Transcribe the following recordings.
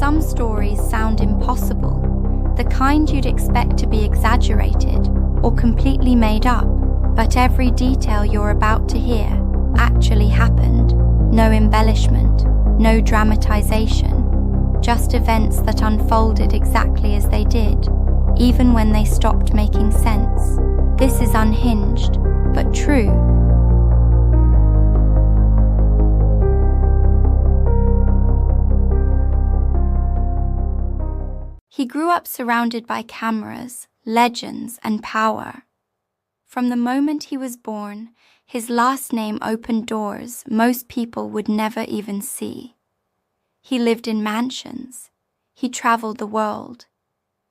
Some stories sound impossible, the kind you'd expect to be exaggerated or completely made up, but every detail you're about to hear actually happened. No embellishment, no dramatization, just events that unfolded exactly as they did, even when they stopped making sense. This is unhinged, but true. He grew up surrounded by cameras, legends, and power. From the moment he was born, his last name opened doors most people would never even see. He lived in mansions. He traveled the world.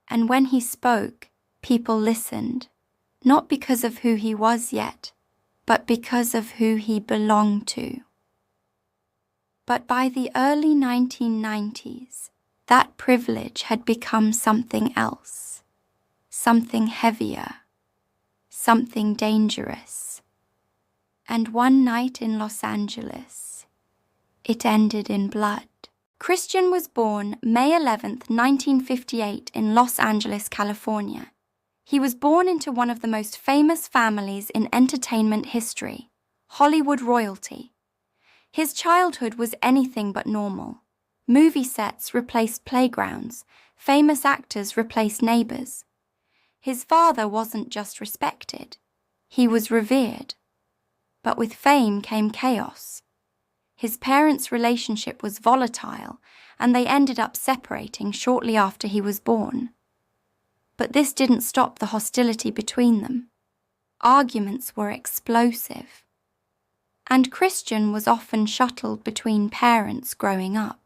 And when he spoke, people listened, not because of who he was yet, but because of who he belonged to. But by the early 1990s, that privilege had become something else, something heavier, something dangerous. And one night in Los Angeles, it ended in blood. Christian was born May 11th, 1958 in Los Angeles, California. He was born into one of the most famous families in entertainment history, Hollywood royalty. His childhood was anything but normal. Movie sets replaced playgrounds, famous actors replaced neighbors. His father wasn't just respected, he was revered. But with fame came chaos. His parents' relationship was volatile, and they ended up separating shortly after he was born. But this didn't stop the hostility between them. Arguments were explosive. And Christian was often shuttled between parents growing up.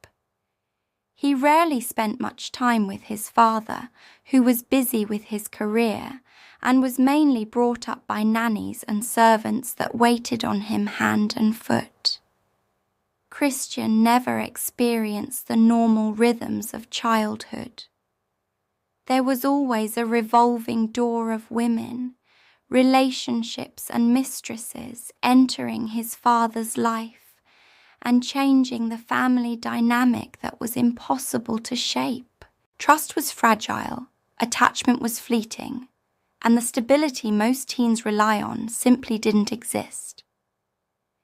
He rarely spent much time with his father, who was busy with his career and was mainly brought up by nannies and servants that waited on him hand and foot. Christian never experienced the normal rhythms of childhood. There was always a revolving door of women, relationships and mistresses entering his father's life and changing the family dynamic that was impossible to shape. Trust was fragile, attachment was fleeting, and the stability most teens rely on simply didn't exist.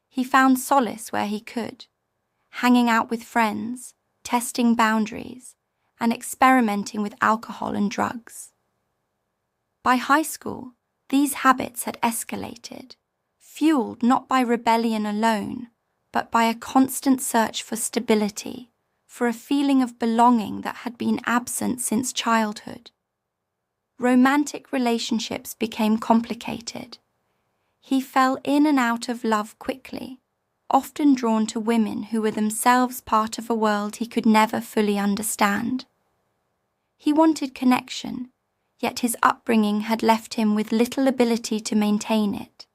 He found solace where he could, hanging out with friends, testing boundaries, and experimenting with alcohol and drugs. By high school, these habits had escalated, fueled not by rebellion alone, but by a constant search for stability, for a feeling of belonging that had been absent since childhood. Romantic relationships became complicated. He fell in and out of love quickly, often drawn to women who were themselves part of a world he could never fully understand. He wanted connection, yet his upbringing had left him with little ability to maintain it.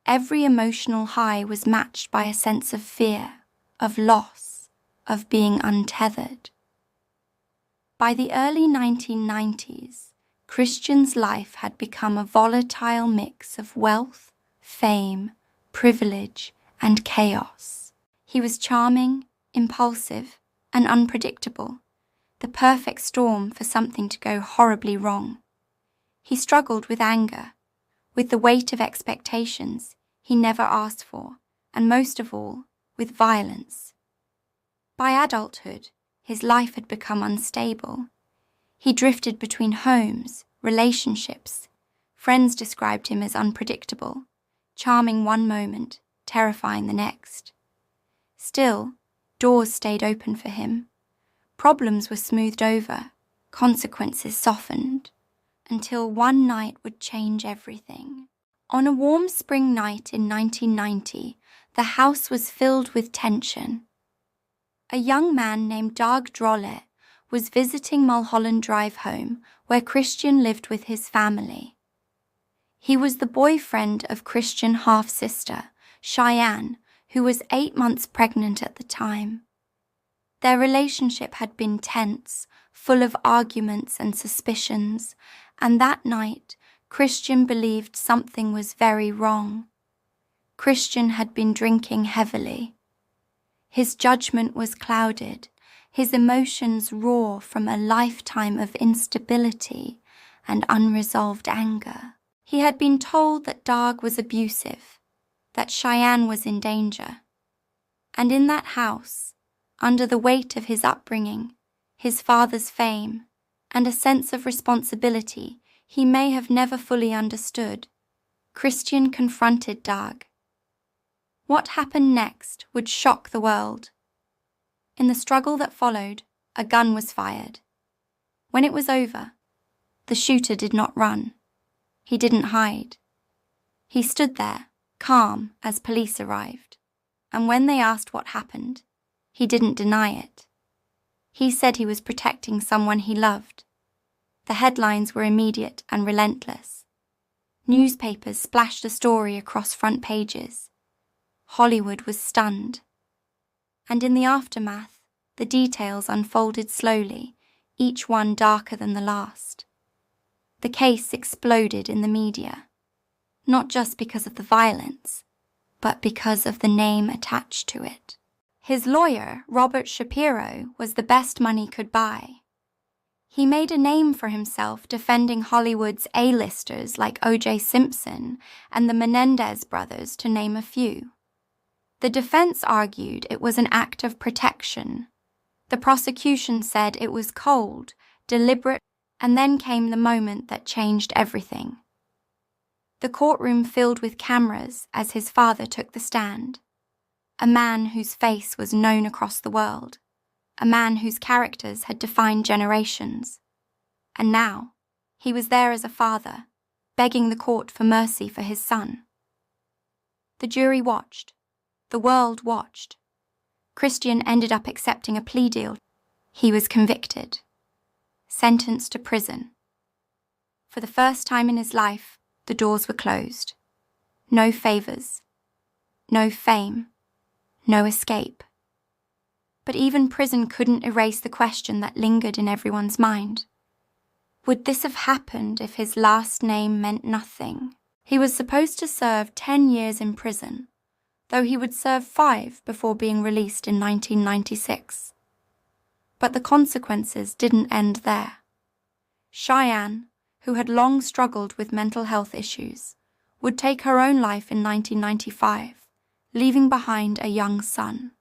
Every emotional high was matched by a sense of fear, of loss, of being untethered. By the early 1990s, Christian's life had become a volatile mix of wealth, fame, privilege, and chaos. He was charming, impulsive, and unpredictable, the perfect storm for something to go horribly wrong. He struggled with anger, with the weight of expectations he never asked for, and most of all, with violence. By adulthood, his life had become unstable. He drifted between homes, relationships. Friends described him as unpredictable, charming one moment, terrifying the next. Still, doors stayed open for him. Problems were smoothed over, consequences softened, until one night would change everything. On a warm spring night in 1990, the house was filled with tension. A young man named Dag Drolle was visiting Mulholland Drive home, where Christian lived with his family. He was the boyfriend of Christian's half-sister, Cheyenne, who was 8 months pregnant at the time. Their relationship had been tense, full of arguments and suspicions, and that night, Christian believed something was very wrong. Christian had been drinking heavily. His judgment was clouded, his emotions raw from a lifetime of instability and unresolved anger. He had been told that Doug was abusive, that Cheyenne was in danger. And in that house, under the weight of his upbringing, his father's fame, and a sense of responsibility he may have never fully understood, Christian confronted Doug. What happened next would shock the world. In the struggle that followed, a gun was fired. When it was over, the shooter did not run. He didn't hide. He stood there, calm, as police arrived. And when they asked what happened, he didn't deny it. He said he was protecting someone he loved. The headlines were immediate and relentless. Newspapers splashed the story across front pages. Hollywood was stunned. And in the aftermath, the details unfolded slowly, each one darker than the last. The case exploded in the media, not just because of the violence, but because of the name attached to it. His lawyer, Robert Shapiro, was the best money could buy. He made a name for himself defending Hollywood's A-listers like O.J. Simpson and the Menendez brothers, to name a few. The defense argued it was an act of protection. The prosecution said it was cold, deliberate, and then came the moment that changed everything. The courtroom filled with cameras as his father took the stand. A man whose face was known across the world. A man whose characters had defined generations. And now, he was there as a father, begging the court for mercy for his son. The jury watched. The world watched. Christian ended up accepting a plea deal. He was convicted. Sentenced to prison. For the first time in his life, the doors were closed. No favors. No fame. No escape. But even prison couldn't erase the question that lingered in everyone's mind. Would this have happened if his last name meant nothing? He was supposed to serve 10 years in prison, though he would serve 5 before being released in 1996. But the consequences didn't end there. Cheyenne, who had long struggled with mental health issues, would take her own life in 1995, leaving behind a young son.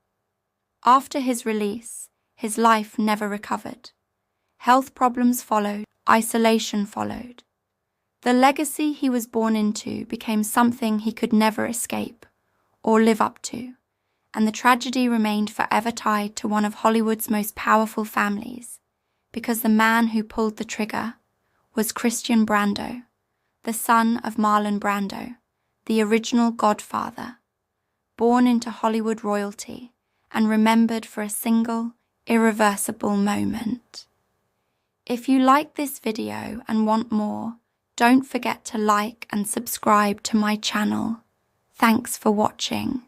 After his release, his life never recovered. Health problems followed, isolation followed. The legacy he was born into became something he could never escape or live up to, and the tragedy remained forever tied to one of Hollywood's most powerful families, because the man who pulled the trigger was Christian Brando, the son of Marlon Brando, the original Godfather, born into Hollywood royalty and remembered for a single, irreversible moment. If you like this video and want more, don't forget to like and subscribe to my channel. Thanks for watching.